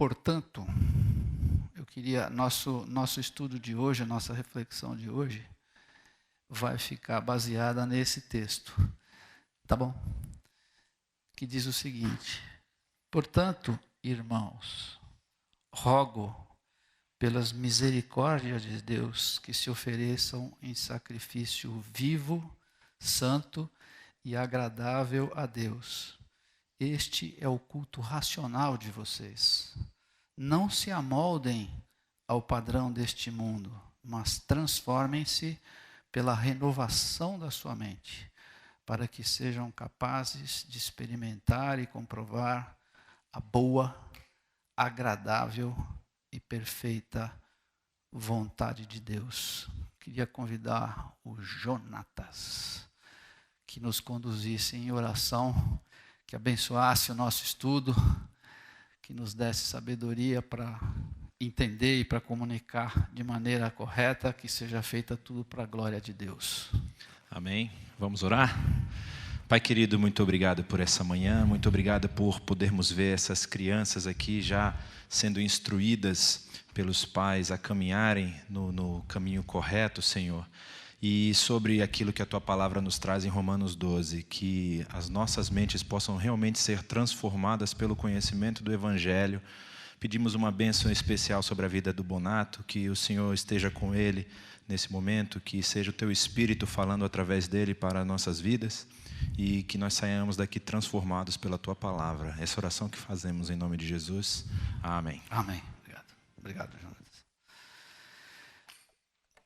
Portanto, eu queria, nosso estudo de hoje, a nossa reflexão de hoje, vai ficar baseada nesse texto, tá bom? Que diz o seguinte: portanto, irmãos, rogo pelas misericórdias de Deus que se ofereçam em sacrifício vivo, santo e agradável a Deus. Este é o culto racional de vocês. Não se amoldem ao padrão deste mundo, mas transformem-se pela renovação da sua mente, para que sejam capazes de experimentar e comprovar a boa, agradável e perfeita vontade de Deus. Queria convidar o Jonatas que nos conduzisse em oração, que abençoasse o nosso estudo, que nos desse sabedoria para entender e para comunicar de maneira correta, que seja feita tudo para a glória de Deus. Amém. Vamos orar? Pai querido, muito obrigado por essa manhã, muito obrigado por podermos ver essas crianças aqui já sendo instruídas pelos pais a caminharem no caminho correto, Senhor. E sobre aquilo que a Tua palavra nos traz em Romanos 12, que as nossas mentes possam realmente ser transformadas pelo conhecimento do Evangelho. Pedimos uma bênção especial sobre a vida do Bonato, que o Senhor esteja com ele nesse momento, que seja o Teu Espírito falando através dele para nossas vidas e que nós saiamos daqui transformados pela Tua palavra. Essa oração que fazemos em nome de Jesus. Amém. Amém. Obrigado, Jonas.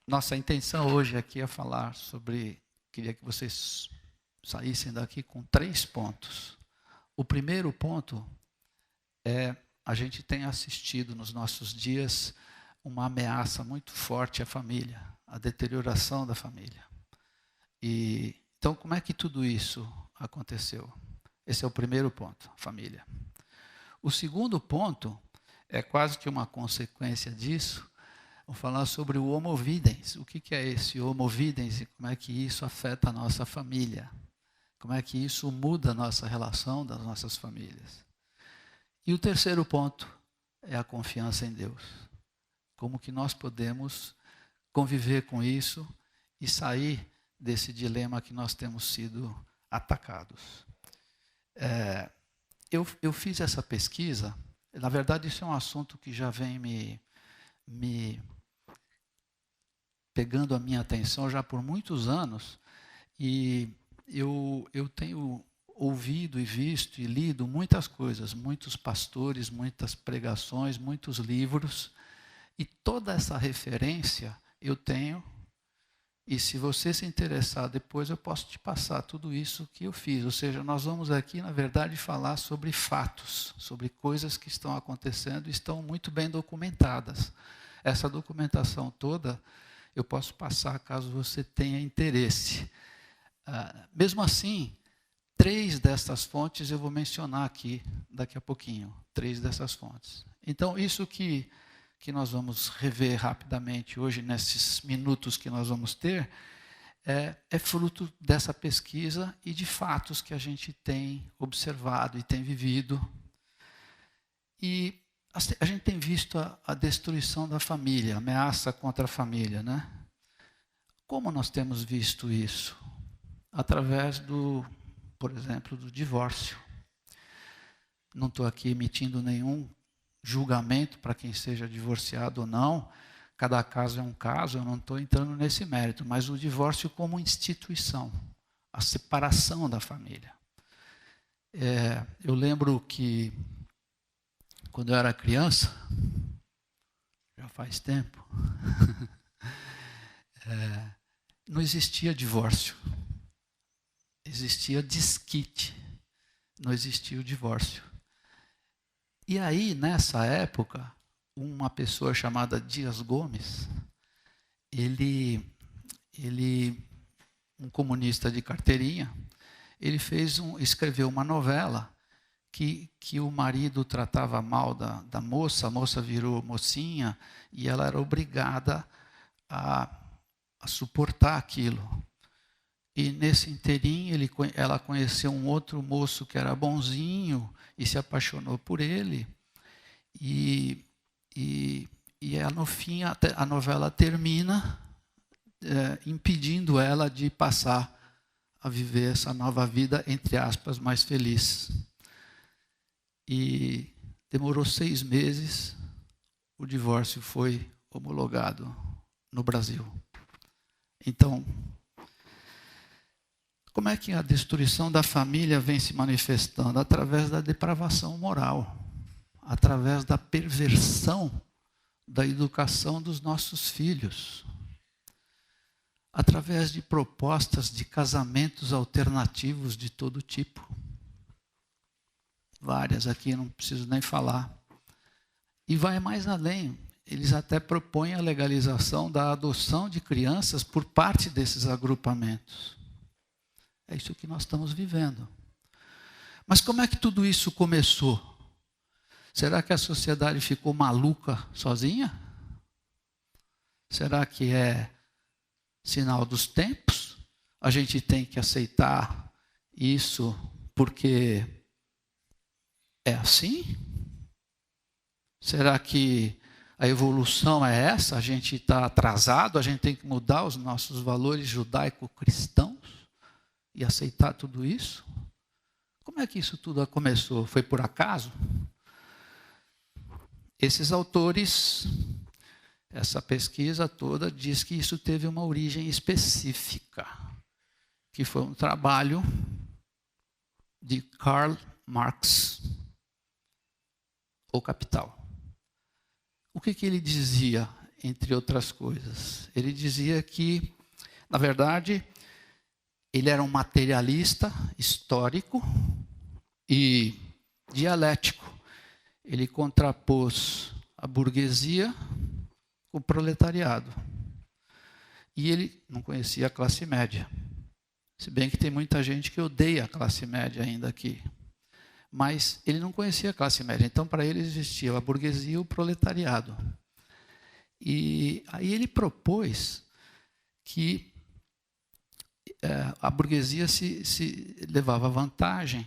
Nossa intenção hoje aqui é falar sobre, queria que vocês saíssem daqui com 3 pontos. O primeiro ponto é, a gente tem assistido nos nossos dias uma ameaça muito forte à família, a deterioração da família. E então, como é que tudo isso aconteceu? Esse é o primeiro ponto, família. O segundo ponto é quase que uma consequência disso. Vamos falar sobre o homo videns. O que é esse homo videns e como é que isso afeta a nossa família? Como é que isso muda a nossa relação das nossas famílias? E o terceiro ponto é a confiança em Deus. Como que nós podemos conviver com isso e sair desse dilema que nós temos sido atacados. Eu fiz essa pesquisa, na verdade isso é um assunto que já vem me pegando a minha atenção já por muitos anos, e eu tenho ouvido e visto e lido muitas coisas, muitos pastores, muitas pregações, muitos livros, e toda essa referência eu tenho, e se você se interessar depois eu posso te passar tudo isso que eu fiz, ou seja, nós vamos aqui na verdade falar sobre fatos, sobre coisas que estão acontecendo e estão muito bem documentadas. Essa documentação toda eu posso passar caso você tenha interesse. Mesmo assim, 3 dessas fontes eu vou mencionar aqui daqui a pouquinho. 3 dessas fontes. Então, isso que nós vamos rever rapidamente hoje, nesses minutos que nós vamos ter, é fruto dessa pesquisa e de fatos que a gente tem observado e tem vivido. E a gente tem visto a destruição da família, a ameaça contra a família, né? Como nós temos visto isso? Através por exemplo, do divórcio. Não estou aqui emitindo nenhum julgamento para quem seja divorciado ou não. Cada caso é um caso, eu não estou entrando nesse mérito, mas o divórcio como instituição, a separação da família. Eu lembro que quando eu era criança, já faz tempo, não existia divórcio. Existia desquite, não existia o divórcio. E aí, nessa época, uma pessoa chamada Dias Gomes, um comunista de carteirinha, ele escreveu uma novela que o marido tratava mal da moça, a moça virou mocinha e ela era obrigada a suportar aquilo. E nesse inteirinho ela conheceu um outro moço que era bonzinho e se apaixonou por ele. E no fim, a novela termina impedindo ela de passar a viver essa nova vida, entre aspas, mais feliz. E demorou 6 meses, o divórcio foi homologado no Brasil. Então, como é que a destruição da família vem se manifestando? Através da depravação moral, através da perversão da educação dos nossos filhos, através de propostas de casamentos alternativos de todo tipo. Várias aqui, não preciso nem falar. E vai mais além. Eles até propõem a legalização da adoção de crianças por parte desses agrupamentos. É isso que nós estamos vivendo. Mas como é que tudo isso começou? Será que a sociedade ficou maluca sozinha? Será que é sinal dos tempos? A gente tem que aceitar isso porque é assim? Será que a evolução é essa? A gente está atrasado? A gente tem que mudar os nossos valores judaico-cristãos e aceitar tudo isso? Como é que isso tudo começou? Foi por acaso? Esses autores, essa pesquisa toda diz que isso teve uma origem específica, que foi um trabalho de Karl Marx, O Capital. O que ele dizia, entre outras coisas? Ele dizia que, na verdade, ele era um materialista histórico e dialético. Ele contrapôs a burguesia com o proletariado. E ele não conhecia a classe média. Se bem que tem muita gente que odeia a classe média ainda aqui. Mas ele não conhecia a classe média. Então, para ele, existia a burguesia e o proletariado. E aí ele propôs que a burguesia se levava vantagem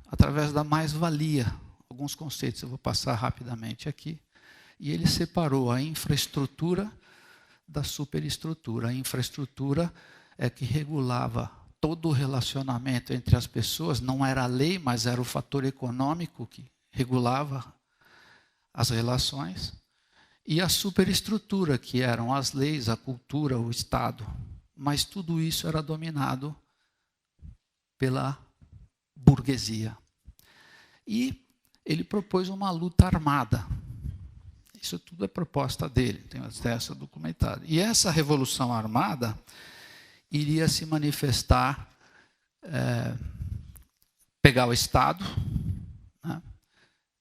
através da mais-valia. Alguns conceitos eu vou passar rapidamente aqui. E ele separou a infraestrutura da superestrutura. A infraestrutura é que regulava todo o relacionamento entre as pessoas, não era a lei, mas era o fator econômico que regulava as relações. E a superestrutura, que eram as leis, a cultura, o Estado. Mas tudo isso era dominado pela burguesia. E ele propôs uma luta armada. Isso tudo é proposta dele, tem acesso ao documentário. E essa revolução armada iria se manifestar, pegar o Estado, né?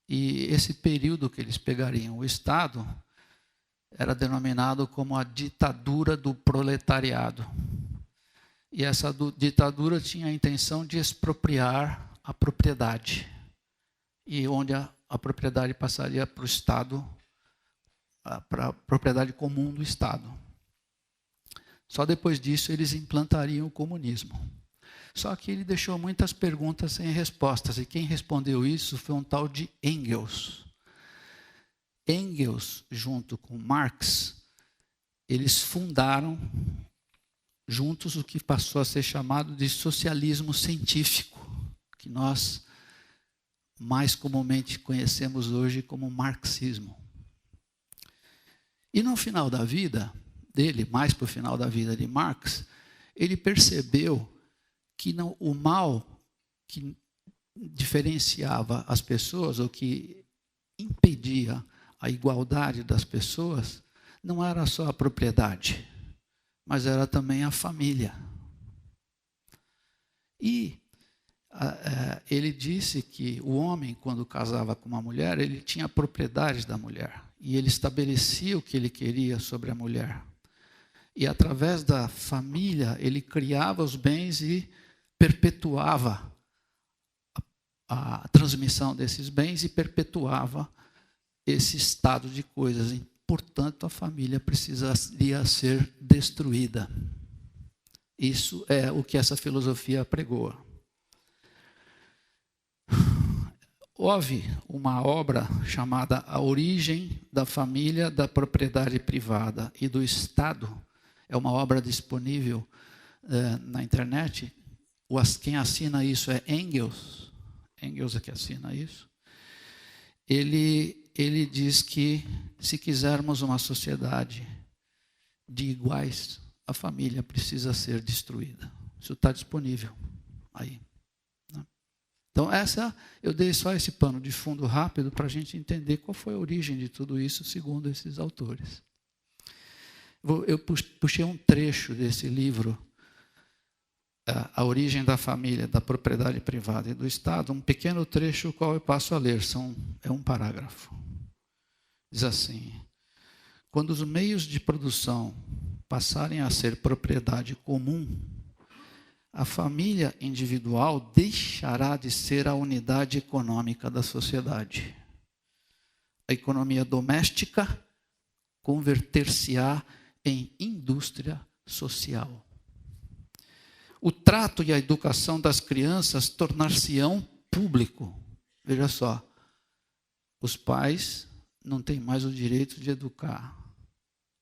E esse período que eles pegariam o Estado era denominado como a ditadura do proletariado. E essa ditadura tinha a intenção de expropriar a propriedade, e onde a propriedade passaria para o Estado, para a propriedade comum do Estado. Só depois disso eles implantariam o comunismo. Só que ele deixou muitas perguntas sem respostas, e quem respondeu isso foi um tal de Engels. Engels, junto com Marx, eles fundaram juntos o que passou a ser chamado de socialismo científico, que nós mais comumente conhecemos hoje como marxismo. E no final da vida dele, mais para o final da vida de Marx, ele percebeu que o mal que diferenciava as pessoas, ou que impedia a igualdade das pessoas, não era só a propriedade, mas era também a família. E ele disse que o homem, quando casava com uma mulher, ele tinha propriedades da mulher, e ele estabelecia o que ele queria sobre a mulher. E através da família, ele criava os bens e perpetuava a transmissão desses bens e perpetuava esse estado de coisas. E, portanto, a família precisaria ser destruída. Isso é o que essa filosofia pregoa. houve uma obra chamada A Origem da Família, da Propriedade Privada e do Estado. É uma obra disponível na internet. Quem assina isso é Engels. Engels é que assina isso. Ele diz que, se quisermos uma sociedade de iguais, a família precisa ser destruída. Isso está disponível aí. Então, eu dei só esse pano de fundo rápido para a gente entender qual foi a origem de tudo isso, segundo esses autores. Eu puxei um trecho desse livro, A Origem da Família, da Propriedade Privada e do Estado, um pequeno trecho, o qual eu passo a ler, é um parágrafo. Diz assim: quando os meios de produção passarem a ser propriedade comum, a família individual deixará de ser a unidade econômica da sociedade. A economia doméstica converter-se-á em indústria social. O trato e a educação das crianças tornar-se-ão público. Veja só, os pais não têm mais o direito de educar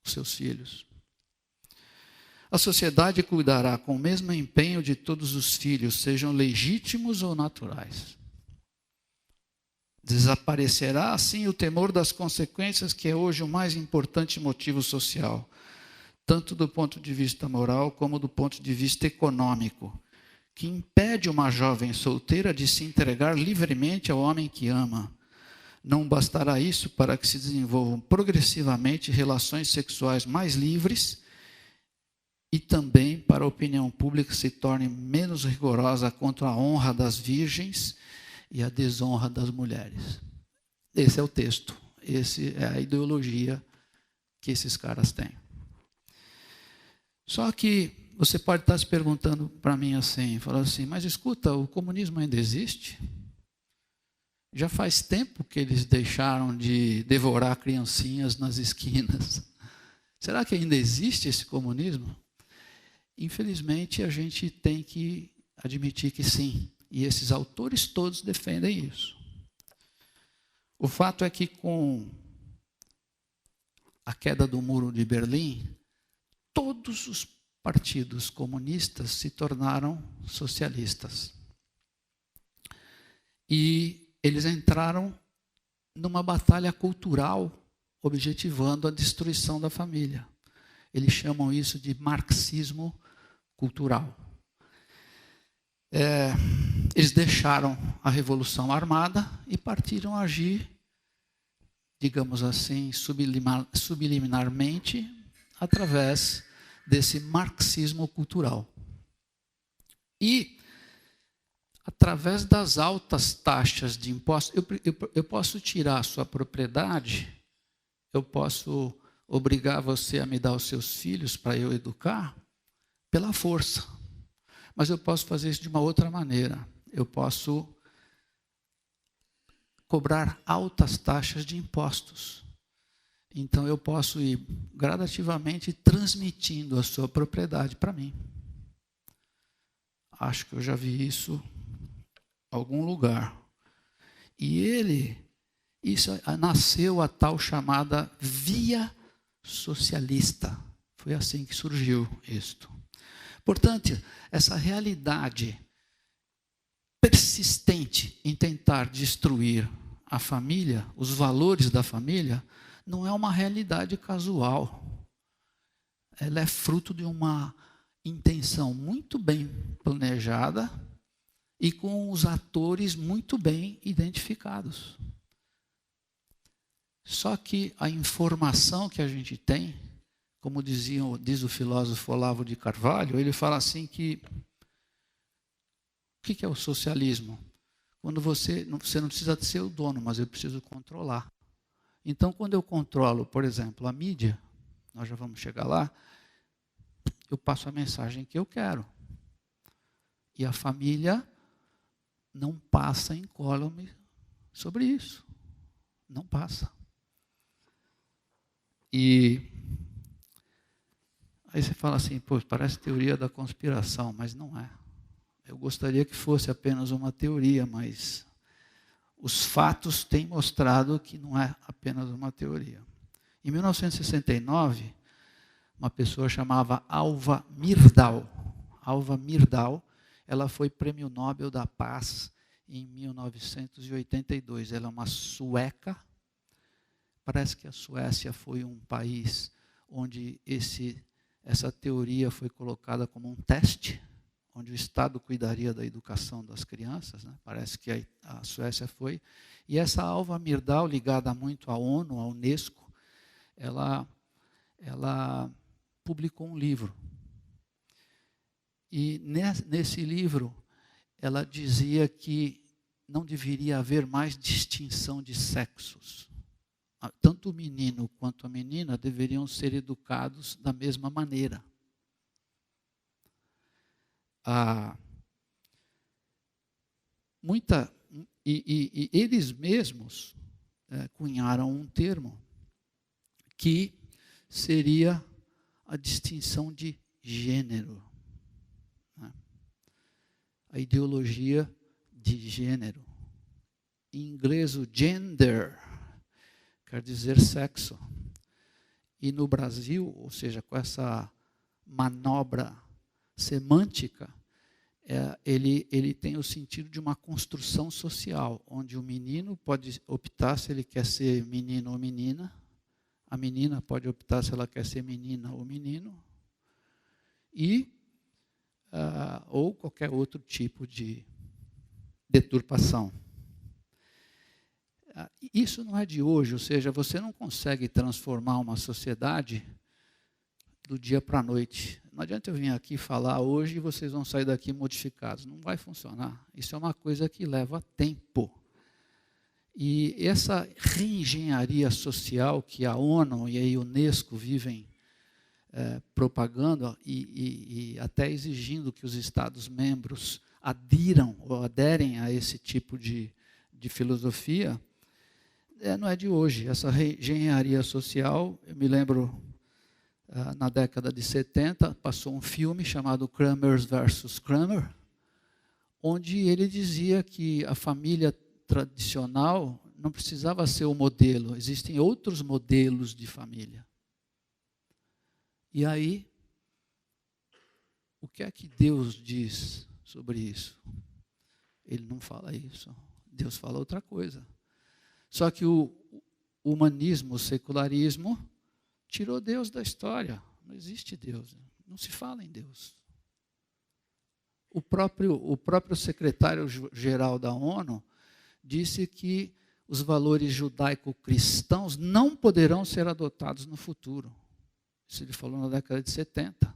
os seus filhos. A sociedade cuidará com o mesmo empenho de todos os filhos, sejam legítimos ou naturais. Desaparecerá, assim, o temor das consequências, que é hoje o mais importante motivo social, tanto do ponto de vista moral como do ponto de vista econômico, que impede uma jovem solteira de se entregar livremente ao homem que ama. Não bastará isso para que se desenvolvam progressivamente relações sexuais mais livres e também para a opinião pública se torne menos rigorosa contra a honra das virgens e a desonra das mulheres. Esse é o texto, essa é a ideologia que esses caras têm. Só que você pode estar se perguntando para mim assim, falando assim, mas escuta, o comunismo ainda existe? Já faz tempo que eles deixaram de devorar criancinhas nas esquinas. Será que ainda existe esse comunismo? Infelizmente, a gente tem que admitir que sim. E esses autores todos defendem isso. O fato é que, com a queda do Muro de Berlim, todos os partidos comunistas se tornaram socialistas. E eles entraram numa batalha cultural, objetivando a destruição da família. Eles chamam isso de marxismo cultural. Eles deixaram a Revolução Armada e partiram a agir, digamos assim, subliminarmente, através desse marxismo cultural. E, através das altas taxas de impostos, eu posso tirar a sua propriedade, eu posso obrigar você a me dar os seus filhos para eu educar, pela força. Mas eu posso fazer isso de uma outra maneira. Eu posso cobrar altas taxas de impostos. Então, eu posso ir gradativamente transmitindo a sua propriedade para mim. Acho que eu já vi isso em algum lugar. E isso nasceu a tal chamada via socialista. Foi assim que surgiu isto. Portanto, essa realidade persistente em tentar destruir a família, os valores da família, não é uma realidade casual. Ela é fruto de uma intenção muito bem planejada e com os atores muito bem identificados. Só que a informação que a gente tem, como diz o filósofo Olavo de Carvalho, ele fala assim que o que é o socialismo? Quando você não precisa ser o dono, mas eu preciso controlar. Então, quando eu controlo, por exemplo, a mídia, nós já vamos chegar lá, eu passo a mensagem que eu quero. E a família não passa incólume sobre isso. Não passa. E aí você fala assim, pô, parece teoria da conspiração, mas não é. Eu gostaria que fosse apenas uma teoria, mas os fatos têm mostrado que não é apenas uma teoria. Em 1969, uma pessoa chamava Alva Myrdal. Alva Myrdal, ela foi Prêmio Nobel da Paz em 1982. Ela é uma sueca. Parece que a Suécia foi um país onde essa teoria foi colocada como um teste, onde o Estado cuidaria da educação das crianças, né? Parece que a Suécia foi. E essa Alva Myrdal, ligada muito à ONU, à Unesco, ela publicou um livro. E nesse livro, ela dizia que não deveria haver mais distinção de sexos. Tanto o menino quanto a menina deveriam ser educados da mesma maneira. E eles mesmos cunharam um termo que seria a distinção de gênero. Né? A ideologia de gênero. Em inglês, o gender quer dizer sexo. E no Brasil, ou seja, com essa manobra semântica, ele tem o sentido de uma construção social, onde o menino pode optar se ele quer ser menino ou menina, a menina pode optar se ela quer ser menina ou menino, ou qualquer outro tipo de deturpação. Isso não é de hoje, ou seja, você não consegue transformar uma sociedade do dia para a noite. Não adianta eu vir aqui falar hoje e vocês vão sair daqui modificados. Não vai funcionar. Isso é uma coisa que leva tempo. E essa reengenharia social que a ONU e a Unesco vivem propagando e até exigindo que os Estados-membros aderem a esse tipo de filosofia, não é de hoje. Essa reengenharia social, eu me lembro, na década de 70, passou um filme chamado Kramer versus Kramer, onde ele dizia que a família tradicional não precisava ser o modelo, existem outros modelos de família. E aí, o que é que Deus diz sobre isso? Ele não fala isso. Deus fala outra coisa. Só que o humanismo, o secularismo, tirou Deus da história. Não existe Deus. Não se fala em Deus. O próprio secretário-geral da ONU disse que os valores judaico-cristãos não poderão ser adotados no futuro. Isso ele falou na década de 70,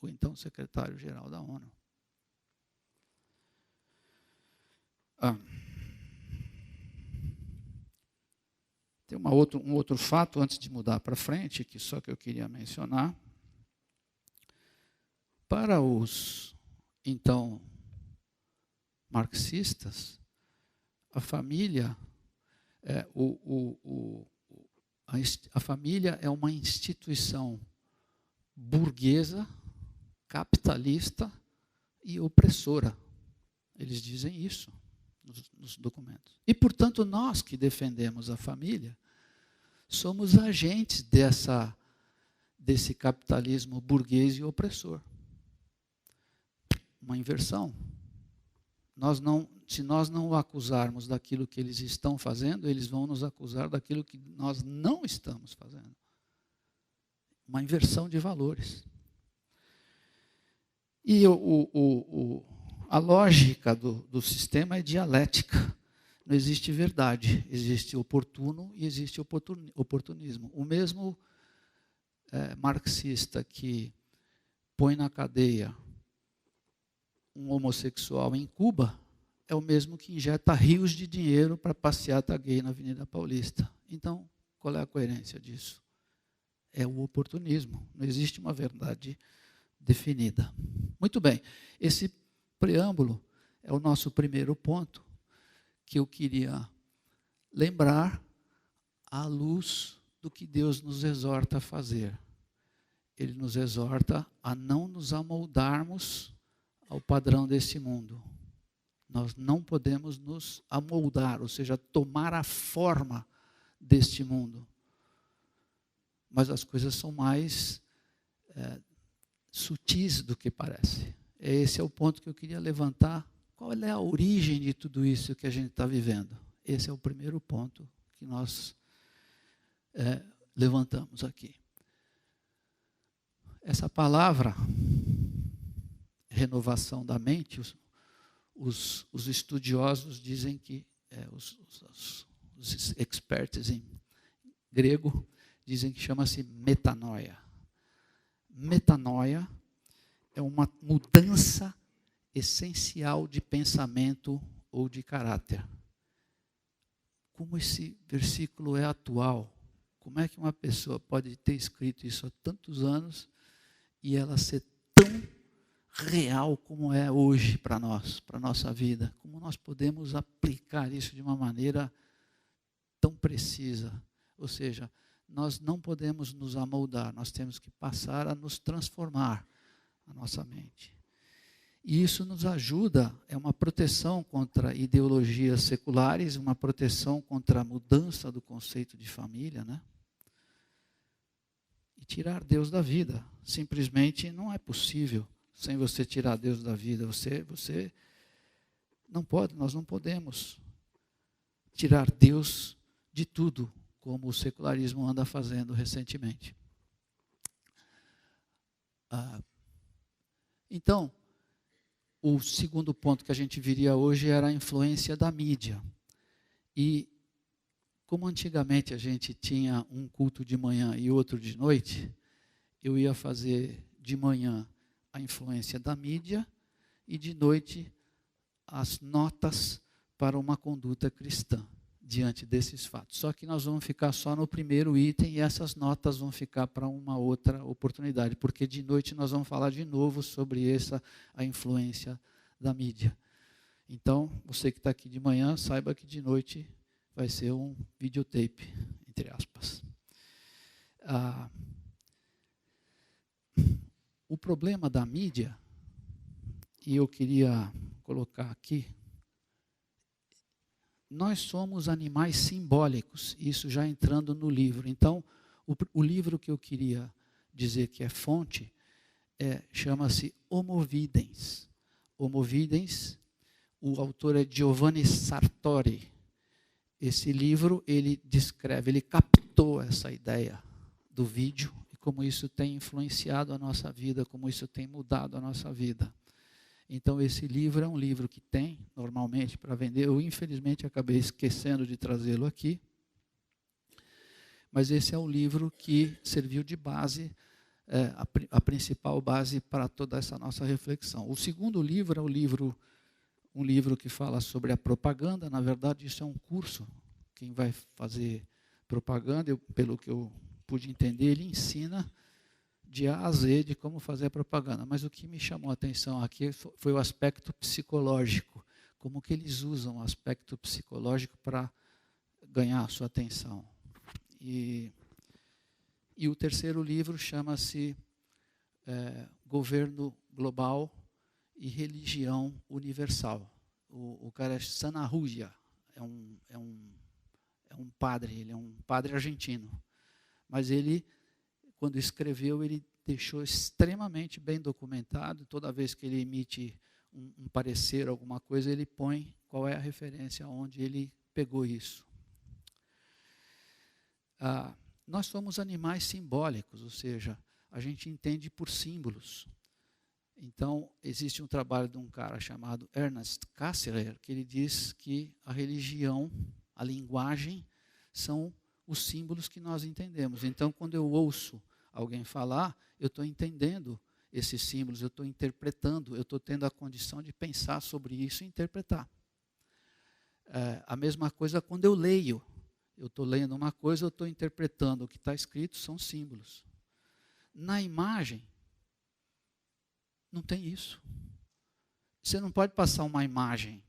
o então secretário-geral da ONU. Tem um outro fato, antes de mudar para frente, que só que eu queria mencionar. Para os, então, marxistas, a família a família é uma instituição burguesa, capitalista e opressora. Eles dizem isso nos documentos. E, portanto, nós que defendemos a família, somos agentes desse capitalismo burguês e opressor. Uma inversão. Se nós não o acusarmos daquilo que eles estão fazendo, eles vão nos acusar daquilo que nós não estamos fazendo. Uma inversão de valores. E a lógica do sistema é dialética. Não existe verdade, existe oportuno e existe oportunismo. O mesmo marxista que põe na cadeia um homossexual em Cuba é o mesmo que injeta rios de dinheiro para passeata gay na Avenida Paulista. Então, qual é a coerência disso? É o oportunismo. Não existe uma verdade definida. Muito bem. Esse preâmbulo é o nosso primeiro ponto que eu queria lembrar à luz do que Deus nos exorta a fazer. Ele nos exorta a não nos amoldarmos ao padrão desse mundo. Nós não podemos nos amoldar, ou seja, tomar a forma deste mundo. Mas as coisas são mais sutis do que parece. Esse é o ponto que eu queria levantar. Qual é a origem de tudo isso que a gente está vivendo? Esse é o primeiro ponto que nós levantamos aqui. Essa palavra, renovação da mente, os estudiosos dizem que, os experts em grego, dizem que chama-se metanoia. Metanoia é uma mudança essencial de pensamento ou de caráter. Como esse versículo é atual, como é que uma pessoa pode ter escrito isso há tantos anos e ela ser tão real como é hoje para nós, para a nossa vida? Como nós podemos aplicar isso de uma maneira tão precisa? Ou seja, nós não podemos nos amoldar, nós temos que passar a nos transformar a nossa mente. E isso nos ajuda, é uma proteção contra ideologias seculares, uma proteção contra a mudança do conceito de família, né? E tirar Deus da vida, simplesmente não é possível sem você tirar Deus da vida. Você não pode, nós não podemos tirar Deus de tudo, como o secularismo anda fazendo recentemente. Então, o segundo ponto que a gente viria hoje era a influência da mídia. E como antigamente a gente tinha um culto de manhã e outro de noite, eu ia fazer de manhã a influência da mídia e de noite as notas para uma conduta cristã diante desses fatos. Só que nós vamos ficar só no primeiro item e essas notas vão ficar para uma outra oportunidade, porque de noite nós vamos falar de novo sobre a influência da mídia. Então, você que está aqui de manhã, saiba que de noite vai ser um videotape, entre aspas. O problema da mídia, e eu queria colocar aqui, nós somos animais simbólicos, isso já entrando no livro. Então, o livro que eu queria dizer que é fonte, chama-se Homo Videns. Homo Videns, o autor é Giovanni Sartori. Esse livro, ele descreve, ele captou essa ideia do vídeo, e como isso tem influenciado a nossa vida, como isso tem mudado a nossa vida. Então, esse livro é um livro que tem, normalmente, para vender. Eu, infelizmente, acabei esquecendo de trazê-lo aqui. Mas esse é o livro que serviu de base, a principal base para toda essa nossa reflexão. O segundo livro é um livro que fala sobre a propaganda. Na verdade, isso é um curso. Quem vai fazer propaganda, pelo que eu pude entender, ele ensina de A a Z de como fazer a propaganda. Mas o que me chamou a atenção aqui foi o aspecto psicológico. Como que eles usam o aspecto psicológico para ganhar a sua atenção. E o terceiro livro chama-se Governo Global e Religião Universal. O cara é Sanahúja, é um padre, ele é um padre argentino. Mas ele, quando escreveu, ele deixou extremamente bem documentado. Toda vez que ele emite um parecer, alguma coisa, ele põe qual é a referência, onde ele pegou isso. Nós somos animais simbólicos, ou seja, a gente entende por símbolos. Então, existe um trabalho de um cara chamado Ernst Cassirer, que ele diz que a religião, a linguagem, são os símbolos que nós entendemos. Então, quando eu ouço alguém falar, eu estou entendendo esses símbolos, eu estou interpretando, eu estou tendo a condição de pensar sobre isso e interpretar. A mesma coisa quando eu leio. Eu estou lendo uma coisa, eu estou interpretando o que está escrito, são símbolos. Na imagem, não tem isso. Você não pode passar uma imagem.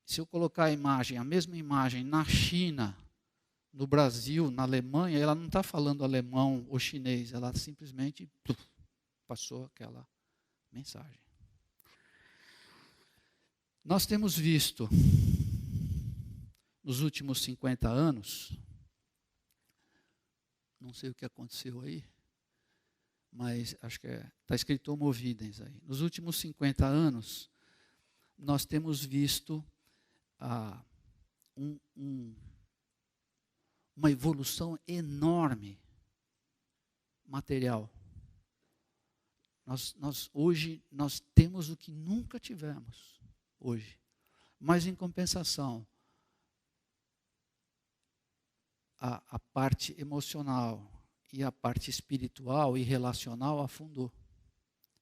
Se eu colocar a mesma imagem na China, no Brasil, na Alemanha, ela não está falando alemão ou chinês, ela simplesmente passou aquela mensagem. Nós temos visto, nos últimos 50 anos, não sei o que aconteceu aí, mas acho que está escrito Homo videns aí. Nos últimos 50 anos, nós temos visto uma evolução enorme material. Hoje nós temos o que nunca tivemos hoje. Mas, em compensação, a parte emocional e a parte espiritual e relacional afundou.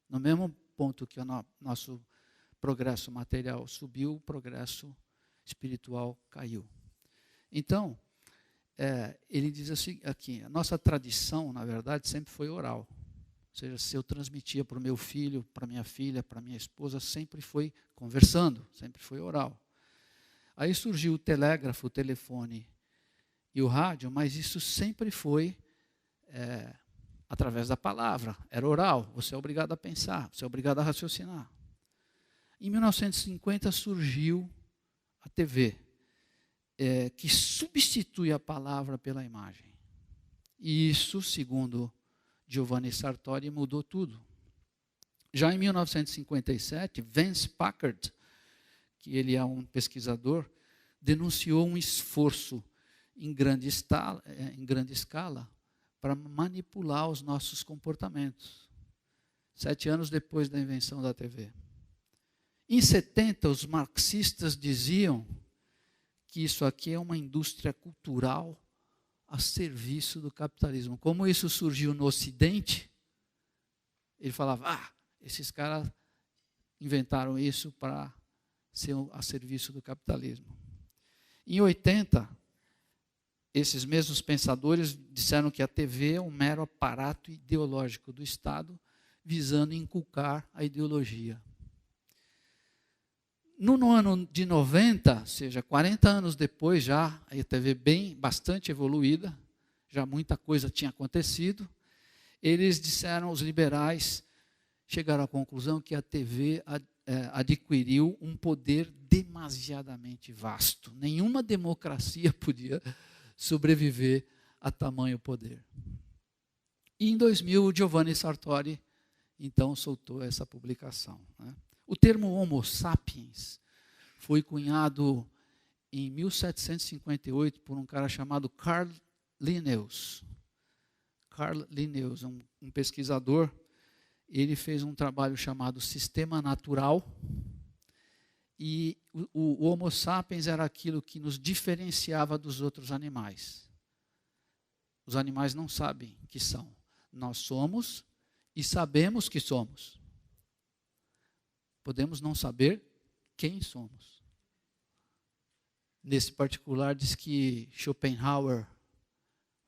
No mesmo ponto que o nosso progresso material subiu, o progresso espiritual caiu. Então, ele diz assim, aqui, a nossa tradição, na verdade, sempre foi oral. Ou seja, se eu transmitia para o meu filho, para minha filha, para minha esposa, sempre foi conversando, sempre foi oral. Aí surgiu o telégrafo, o telefone e o rádio, mas isso sempre foi através da palavra, era oral, você é obrigado a pensar, você é obrigado a raciocinar. Em 1950 surgiu a TV, que substitui a palavra pela imagem. E isso, segundo Giovanni Sartori, mudou tudo. Já em 1957, Vance Packard, que ele é um pesquisador, denunciou um esforço em grande escala para manipular os nossos comportamentos. 7 anos depois da invenção da TV. Em 70, os marxistas diziam que isso aqui é uma indústria cultural a serviço do capitalismo. Como isso surgiu no Ocidente, ele falava, esses caras inventaram isso para ser a serviço do capitalismo. Em 80, esses mesmos pensadores disseram que a TV é um mero aparato ideológico do Estado, visando inculcar a ideologia. No ano de 90, ou seja, 40 anos depois já, a TV bastante evoluída, já muita coisa tinha acontecido, eles disseram, os liberais chegaram à conclusão que a TV adquiriu um poder demasiadamente vasto. Nenhuma democracia podia sobreviver a tamanho poder. E em 2000, o Giovanni Sartori, então, soltou essa publicação, né? O termo Homo sapiens foi cunhado em 1758 por um cara chamado Carl Linnaeus. Carl Linnaeus, um pesquisador, ele fez um trabalho chamado Sistema Natural, e o Homo sapiens era aquilo que nos diferenciava dos outros animais. Os animais não sabem que são. Nós somos e sabemos que somos. Podemos não saber quem somos. Nesse particular, diz que Schopenhauer,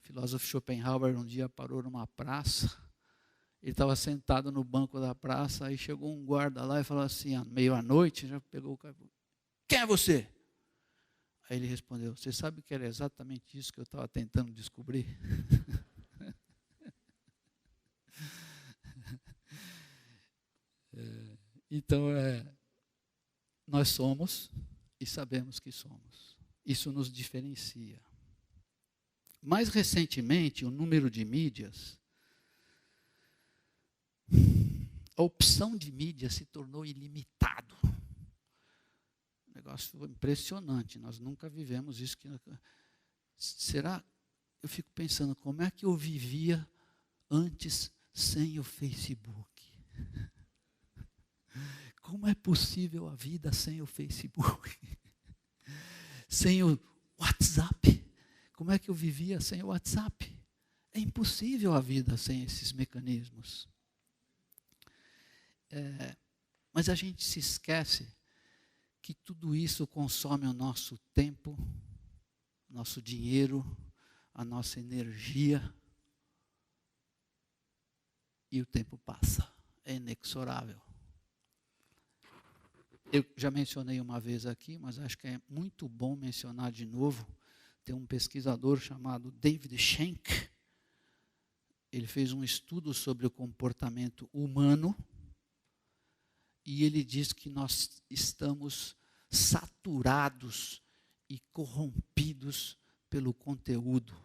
o filósofo Schopenhauer, um dia parou numa praça, ele estava sentado no banco da praça, aí chegou um guarda lá e falou assim, meio à noite, já pegou o cara, quem é você? Aí ele respondeu, você sabe que era exatamente isso que eu estava tentando descobrir? Então, nós somos e sabemos que somos. Isso nos diferencia. Mais recentemente, o número de mídias, a opção de mídia se tornou ilimitado. O negócio foi impressionante, nós nunca vivemos isso. Será? Eu fico pensando, como é que eu vivia antes sem o Facebook? Como é possível a vida sem o Facebook? Sem o WhatsApp? Como é que eu vivia sem o WhatsApp? É impossível a vida sem esses mecanismos. Mas a gente se esquece que tudo isso consome o nosso tempo, nosso dinheiro, a nossa energia. E o tempo passa, é inexorável. Eu já mencionei uma vez aqui, mas acho que é muito bom mencionar de novo. Tem um pesquisador chamado David Shenk. Ele fez um estudo sobre o comportamento humano e ele diz que nós estamos saturados e corrompidos pelo conteúdo.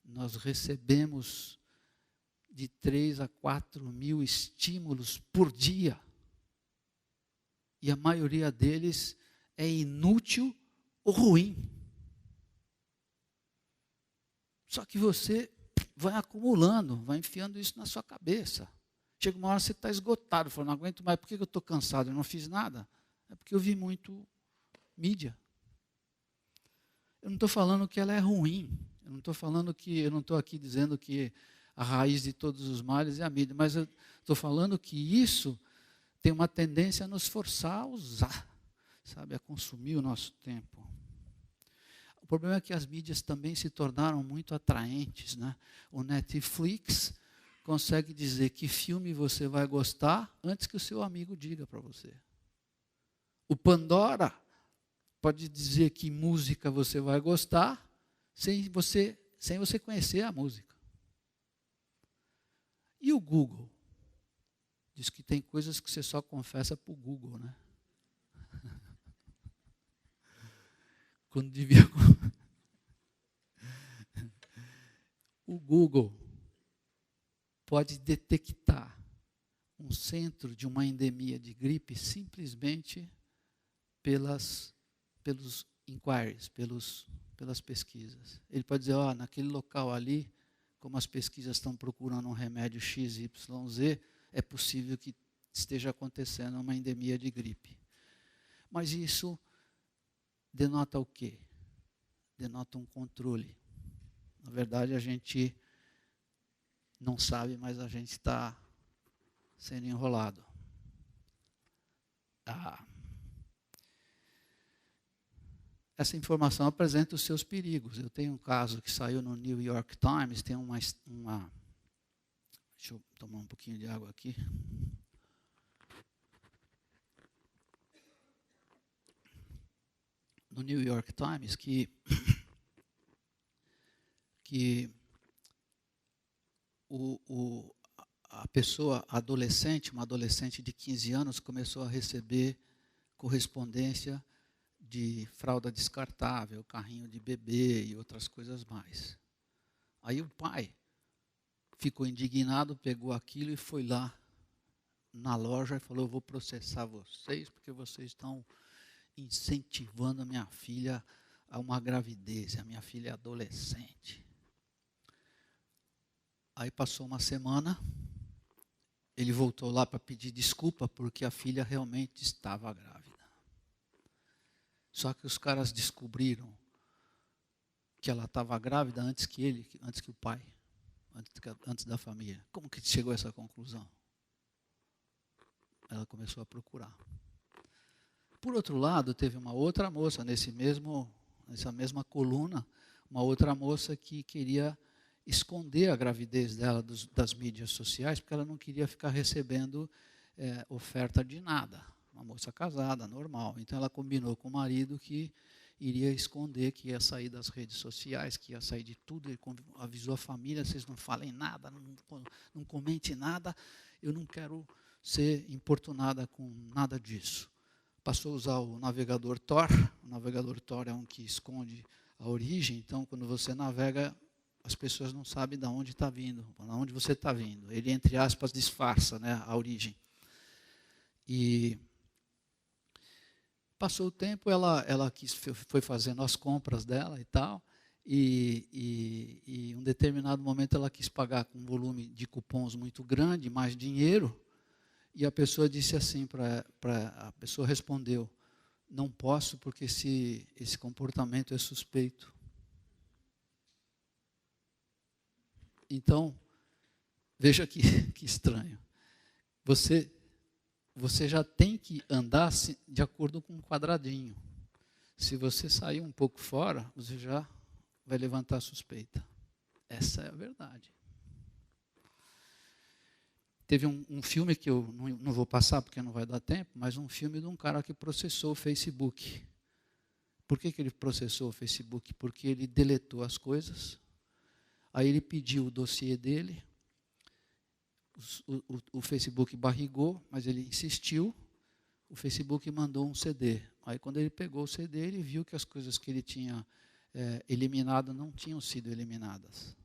Nós recebemos de 3 a 4 mil estímulos por dia. E a maioria deles é inútil ou ruim. Só que você vai acumulando, vai enfiando isso na sua cabeça. Chega uma hora que você está esgotado, fala, não aguento mais, por que eu estou cansado? Eu não fiz nada. É porque eu vi muito mídia. Eu não estou falando que ela é ruim. Eu não estou aqui dizendo que a raiz de todos os males é a mídia, mas eu estou falando que isso tem uma tendência a nos forçar a usar, sabe, a consumir o nosso tempo. O problema é que as mídias também se tornaram muito atraentes, né? O Netflix consegue dizer que filme você vai gostar antes que o seu amigo diga para você. O Pandora pode dizer que música você vai gostar sem você conhecer a música. E o Google? Diz que tem coisas que você só confessa para o Google, né? Quando devia... O Google pode detectar um centro de uma endemia de gripe simplesmente pelos inquiries, pelas pesquisas. Ele pode dizer, naquele local ali, como as pesquisas estão procurando um remédio XYZ, é possível que esteja acontecendo uma endemia de gripe. Mas isso denota o quê? Denota um controle. Na verdade, a gente não sabe, mas a gente está sendo enrolado. Essa informação apresenta os seus perigos. Eu tenho um caso que saiu no New York Times, tem uma deixa eu tomar um pouquinho de água aqui. No New York Times, que a pessoa adolescente, uma adolescente de 15 anos, começou a receber correspondência de fralda descartável, carrinho de bebê e outras coisas mais. Aí o pai ficou indignado, pegou aquilo e foi lá na loja e falou, eu vou processar vocês porque vocês estão incentivando a minha filha a uma gravidez, a minha filha é adolescente. Aí passou uma semana, ele voltou lá para pedir desculpa porque a filha realmente estava grávida. Só que os caras descobriram que ela estava grávida antes que o pai, antes da família. Como que chegou a essa conclusão? Ela começou a procurar. Por outro lado, teve uma outra moça nessa mesma coluna, uma outra moça que queria esconder a gravidez dela das mídias sociais, porque ela não queria ficar recebendo oferta de nada. Uma moça casada, normal. Então ela combinou com o marido que iria esconder, que ia sair das redes sociais, que ia sair de tudo. Ele avisou a família, vocês não falem nada, não comentem nada, eu não quero ser importunada com nada disso. Passou a usar o navegador Tor. O navegador Tor é um que esconde a origem, então quando você navega, as pessoas não sabem de onde está vindo, de onde você está vindo. Ele, entre aspas, disfarça, né, a origem. E passou o tempo, ela foi fazendo as compras dela e tal, e em um determinado momento ela quis pagar com um volume de cupons muito grande, mais dinheiro, e a pessoa disse assim, a pessoa respondeu, não posso porque esse comportamento é suspeito. Então, veja que estranho. Você já tem que andar de acordo com um quadradinho. Se você sair um pouco fora, você já vai levantar suspeita. Essa é a verdade. Teve um filme que eu não vou passar porque não vai dar tempo, mas um filme de um cara que processou o Facebook. Por que ele processou o Facebook? Porque ele deletou as coisas, aí ele pediu o dossiê dele, o Facebook barrigou, mas ele insistiu, o Facebook mandou um CD. Aí, quando ele pegou o CD, ele viu que as coisas que ele tinha eliminado não tinham sido eliminadas.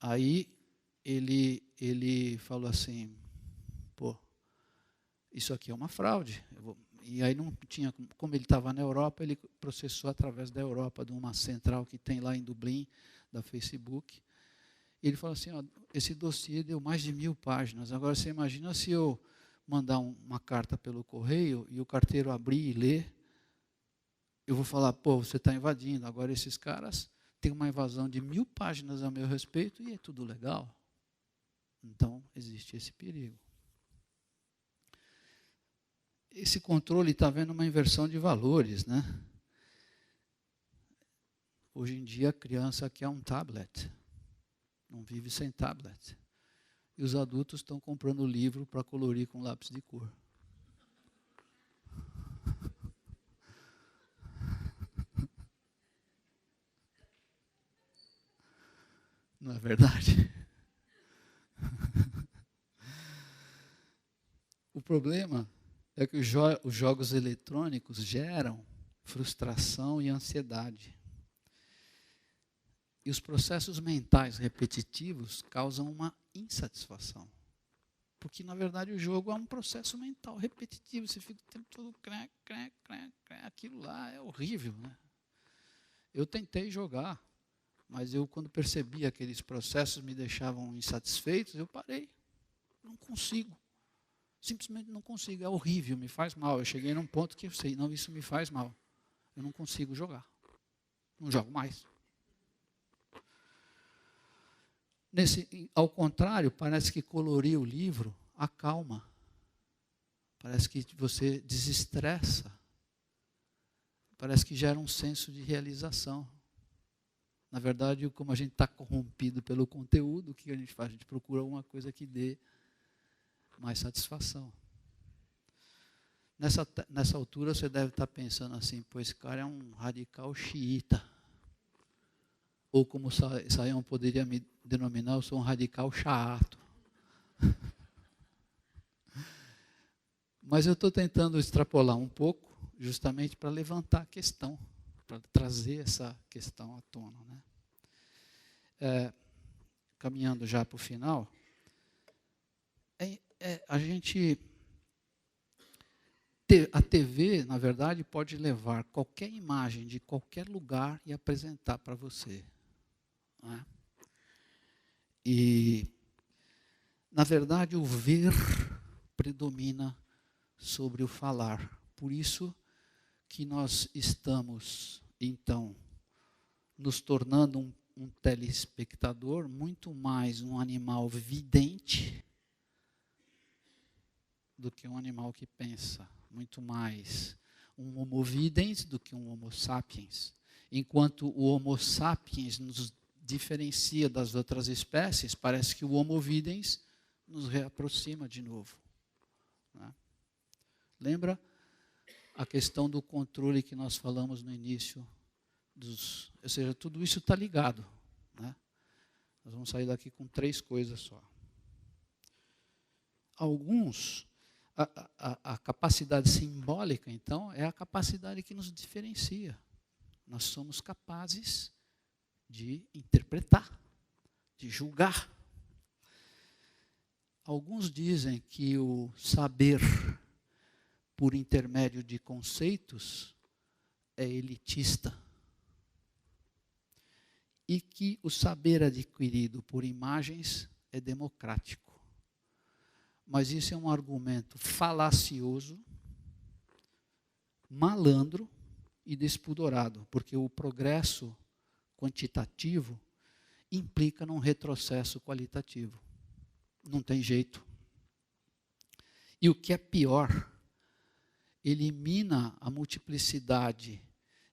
Aí, ele falou assim, pô, isso aqui é uma fraude. E aí não tinha, como ele estava na Europa, ele processou através da Europa, de uma central que tem lá em Dublin, da Facebook. Ele falou assim, ó, esse dossiê deu mais de 1000 páginas. Agora você imagina se eu mandar uma carta pelo correio e o carteiro abrir e ler, eu vou falar, pô, você está invadindo. Agora esses caras têm uma invasão de 1000 páginas a meu respeito e é tudo legal. Então, existe esse perigo. Esse controle está vendo uma inversão de valores, né? Hoje em dia, a criança quer um tablet. Não vive sem tablet. E os adultos estão comprando livro para colorir com lápis de cor. Não é verdade? O problema é que os jogos eletrônicos geram frustração e ansiedade. E os processos mentais repetitivos causam uma insatisfação. Porque, na verdade, o jogo é um processo mental repetitivo. Você fica o tempo todo, crec, crec, crec, crec. Aquilo lá é horrível, né? Eu tentei jogar, mas eu, quando percebi aqueles processos me deixavam insatisfeitos, eu parei. Não consigo. Simplesmente não consigo. É horrível, me faz mal. Eu cheguei num ponto que eu sei, não, isso me faz mal. Eu não consigo jogar. Não jogo mais. Ao contrário, parece que colorir o livro acalma. Parece que você desestressa. Parece que gera um senso de realização. Na verdade, como a gente está corrompido pelo conteúdo, o que a gente faz? A gente procura alguma coisa que dê mais satisfação. Nessa altura, você deve estar pensando assim, pô, esse cara é um radical xiita. Ou como Saião poderia me denominar, eu sou um radical chato. Mas eu estou tentando extrapolar um pouco, justamente para levantar a questão, para trazer essa questão à tona, né? Caminhando já para o final, a TV, na verdade, pode levar qualquer imagem de qualquer lugar e apresentar para você. Né? E, na verdade, o ver predomina sobre o falar. Por isso que nós estamos, então, nos tornando um telespectador muito mais um animal vidente do que um animal que pensa. Muito mais um homo videns do que um homo sapiens. Enquanto o homo sapiens nos diferencia das outras espécies, parece que o homo videns nos reaproxima de novo. Né? Lembra a questão do controle que nós falamos no início? Ou seja, tudo isso está ligado. Né? Nós vamos sair daqui com 3 coisas só. Alguns, a capacidade simbólica, então, é a capacidade que nos diferencia. Nós somos capazes de interpretar, de julgar. Alguns dizem que o saber por intermédio de conceitos é elitista. E que o saber adquirido por imagens é democrático. Mas isso é um argumento falacioso, malandro e despudorado, porque o progresso quantitativo implica num retrocesso qualitativo. Não tem jeito. E o que é pior, elimina a multiplicidade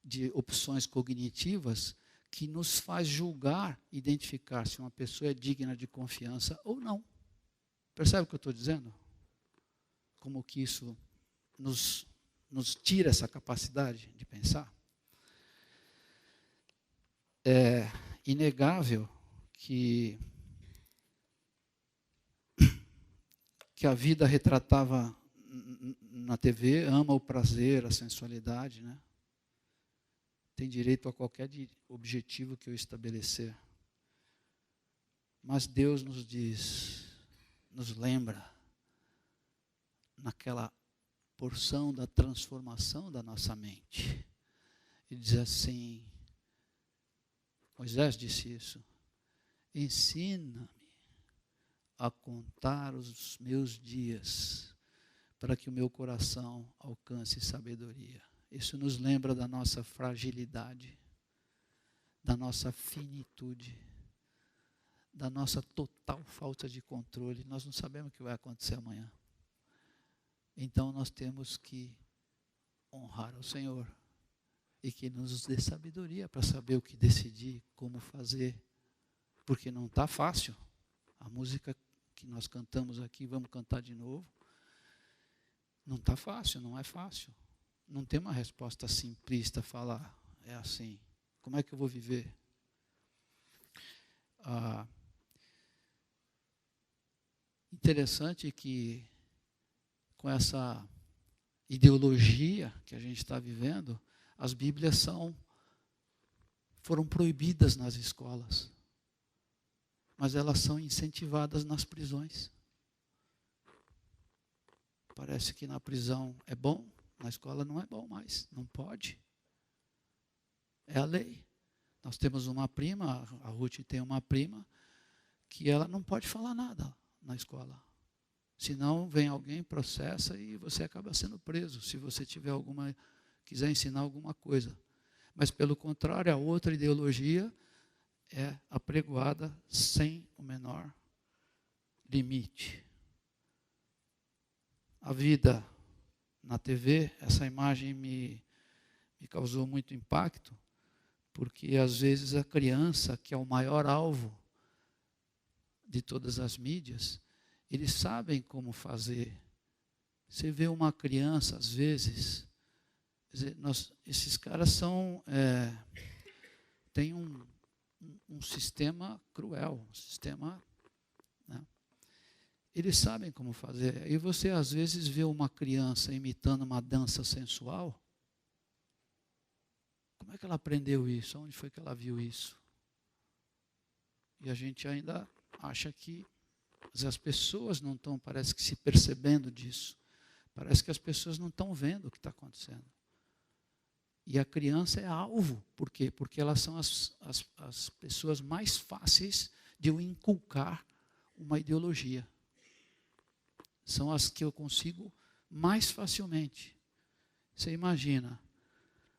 de opções cognitivas que nos faz julgar, identificar se uma pessoa é digna de confiança ou não. Percebe o que eu estou dizendo? Como que isso nos tira essa capacidade de pensar? É inegável que a vida retratava na TV ama o prazer, a sensualidade, né? Tem direito a qualquer objetivo que eu estabelecer. Mas Deus nos diz, nos lembra, naquela porção da transformação da nossa mente. E diz assim, Moisés disse isso, ensina-me a contar os meus dias, para que o meu coração alcance sabedoria. Isso nos lembra da nossa fragilidade, da nossa finitude, da nossa total falta de controle. Nós não sabemos o que vai acontecer amanhã. Então nós temos que honrar ao Senhor e que nos dê sabedoria para saber o que decidir, como fazer, porque não está fácil. A música que nós cantamos aqui, vamos cantar de novo, não está fácil, não é fácil. Não tem uma resposta simplista, falar, é assim, como é que eu vou viver? Interessante que com essa ideologia que a gente está vivendo, as Bíblias foram proibidas nas escolas, mas elas são incentivadas nas prisões. Parece que na prisão é bom, na escola não é bom mais, não pode. É a lei. Nós temos uma prima, a Ruth tem uma prima, que ela não pode falar nada na escola. Senão vem alguém, processa e você acaba sendo preso, se você quiser ensinar alguma coisa. Mas pelo contrário, a outra ideologia é apregoada sem o menor limite. A vida na TV, essa imagem me causou muito impacto, porque às vezes a criança, que é o maior alvo de todas as mídias, eles sabem como fazer. Você vê uma criança, às vezes, esses caras têm um sistema cruel, um sistema, né? Eles sabem como fazer. E você, às vezes, vê uma criança imitando uma dança sensual. Como é que ela aprendeu isso? Onde foi que ela viu isso? E a gente ainda acha que as pessoas não estão, parece que, se percebendo disso. Parece que as pessoas não estão vendo o que está acontecendo. E a criança é alvo. Por quê? Porque elas são as pessoas mais fáceis de eu inculcar uma ideologia. São as que eu consigo mais facilmente. Você imagina,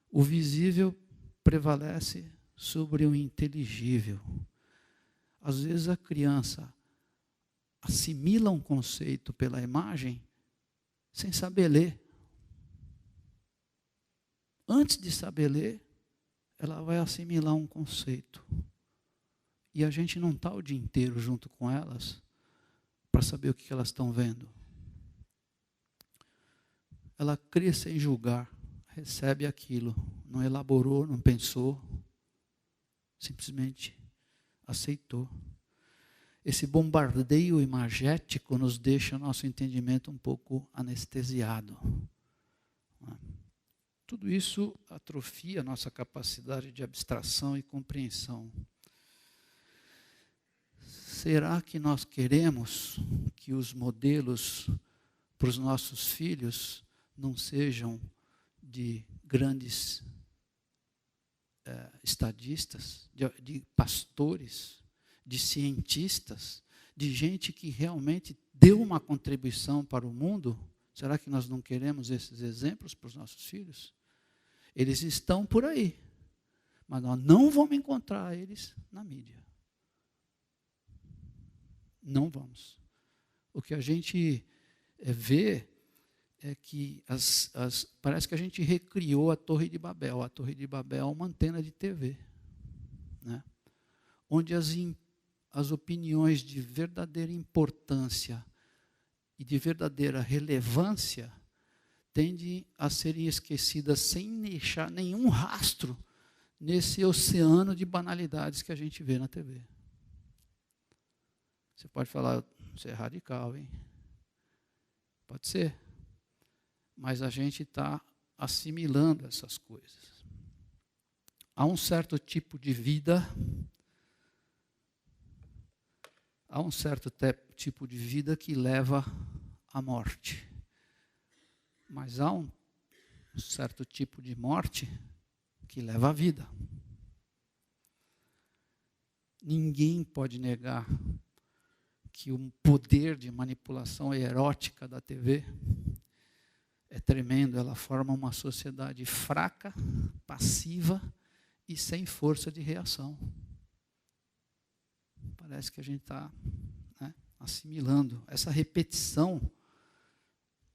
o visível prevalece sobre o inteligível. Às vezes a criança assimila um conceito pela imagem sem saber ler. Antes de saber ler, ela vai assimilar um conceito. E a gente não está o dia inteiro junto com elas para saber o que elas estão vendo. Ela crê sem julgar, recebe aquilo, não elaborou, não pensou, simplesmente aceitou. Esse bombardeio imagético nos deixa o nosso entendimento um pouco anestesiado. Tudo isso atrofia a nossa capacidade de abstração e compreensão. Será que nós queremos que os modelos para os nossos filhos não sejam de grandes estadistas, de pastores, de cientistas, de gente que realmente deu uma contribuição para o mundo? Será que nós não queremos esses exemplos para os nossos filhos? Eles estão por aí, mas nós não vamos encontrar eles na mídia. Não vamos. O que a gente vê é que parece que a gente recriou a Torre de Babel. A Torre de Babel é uma antena de TV, né? Onde as opiniões de verdadeira importância e de verdadeira relevância tendem a serem esquecidas sem deixar nenhum rastro nesse oceano de banalidades que a gente vê na TV. Você pode falar, você é radical, hein? Pode ser. mas a gente está assimilando essas coisas. Há um certo tipo de vida, tipo de vida que leva à morte. Mas há um certo tipo de morte que leva à vida. Ninguém pode negar que o poder de manipulação erótica da TV é tremendo. Ela forma uma sociedade fraca, passiva e sem força de reação. Parece que a gente está, né, assimilando. Essa repetição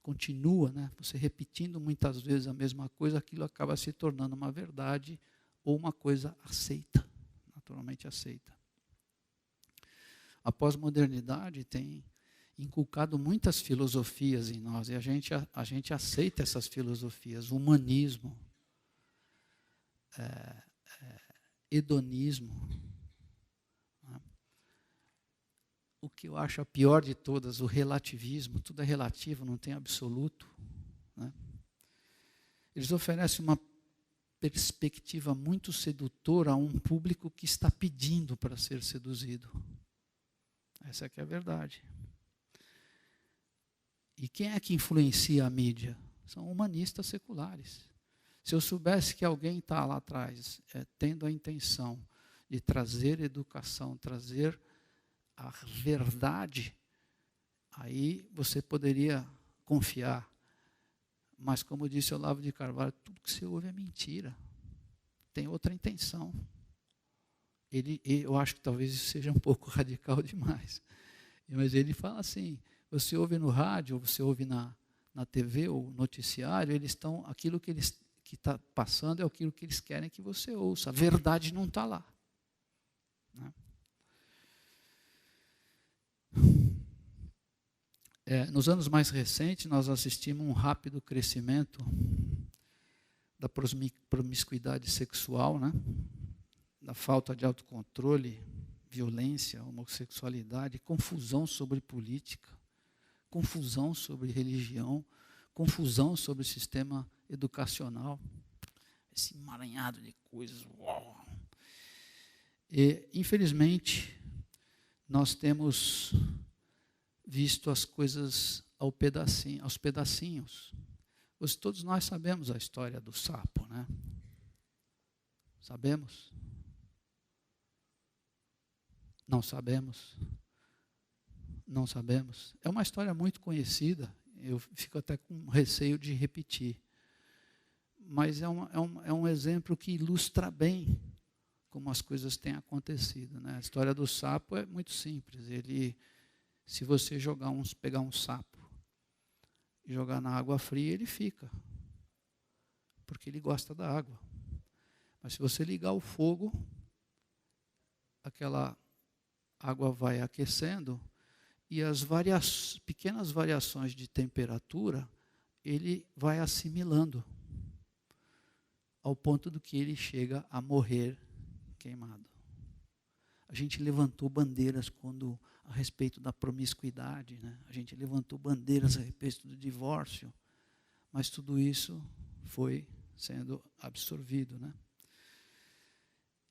continua, né? Você repetindo muitas vezes a mesma coisa, aquilo acaba se tornando uma verdade ou uma coisa aceita, naturalmente aceita. A pós-modernidade tem inculcado muitas filosofias em nós, e a gente aceita essas filosofias, o humanismo, hedonismo. Né? O que eu acho a pior de todas, o relativismo, tudo é relativo, não tem absoluto. Né? Eles oferecem uma perspectiva muito sedutora a um público que está pedindo para ser seduzido. Essa é que é a verdade. E quem é que influencia a mídia? São humanistas seculares. Se eu soubesse que alguém está lá atrás, tendo a intenção de trazer educação, trazer a verdade, aí você poderia confiar. Mas, como disse Olavo de Carvalho, tudo que você ouve é mentira. Tem outra intenção. Eu acho que talvez isso seja um pouco radical demais. Mas ele fala assim, você ouve no rádio, você ouve na TV ou noticiário, aquilo que está passando é aquilo que eles querem que você ouça. A verdade não está lá. Né? Nos anos mais recentes, nós assistimos um rápido crescimento da promiscuidade sexual, né? Da falta de autocontrole, violência, homossexualidade, confusão sobre política, confusão sobre religião, confusão sobre o sistema educacional, esse emaranhado de coisas. Uau. E, infelizmente, nós temos visto as coisas aos pedacinhos. Todos nós sabemos a história do sapo, né? Sabemos? Não sabemos. Não sabemos. É uma história muito conhecida. Eu fico até com receio de repetir. Mas é um exemplo que ilustra bem como as coisas têm acontecido. Né? A história do sapo é muito simples. Se você pegar um sapo e jogar na água fria, ele fica. Porque ele gosta da água. Mas se você ligar o fogo, aquela água vai aquecendo e as pequenas variações de temperatura, ele vai assimilando ao ponto do que ele chega a morrer queimado. A gente levantou bandeiras a respeito da promiscuidade, né? A gente levantou bandeiras a respeito do divórcio, mas tudo isso foi sendo absorvido, né?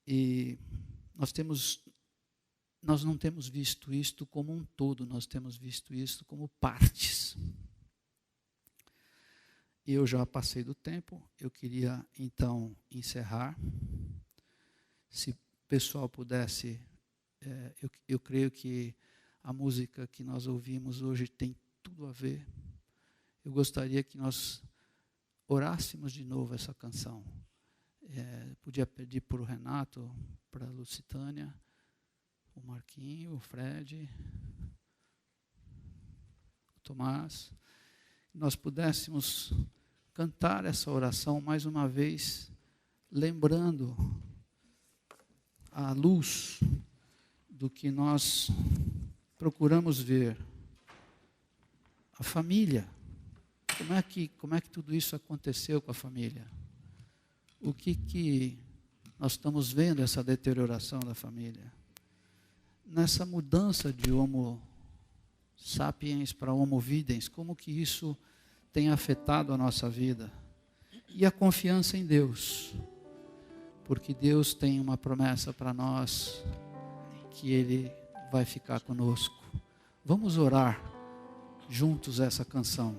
E nós não temos visto isto como um todo, nós temos visto isto como partes. Eu já passei do tempo, eu queria então encerrar. Se o pessoal pudesse, eu creio que a música que nós ouvimos hoje tem tudo a ver. Eu gostaria que nós orássemos de novo essa canção. Podia pedir para o Renato, para a Lucitânia, o Marquinho, o Fred, o Tomás, nós pudéssemos cantar essa oração mais uma vez, lembrando a luz do que nós procuramos ver. A família. Como é que tudo isso aconteceu com a família? O que nós estamos vendo, essa deterioração da família? Nessa mudança de Homo sapiens para Homo videns, como que isso tem afetado a nossa vida. E a confiança em Deus, porque Deus tem uma promessa para nós, que Ele vai ficar conosco. Vamos orar juntos essa canção.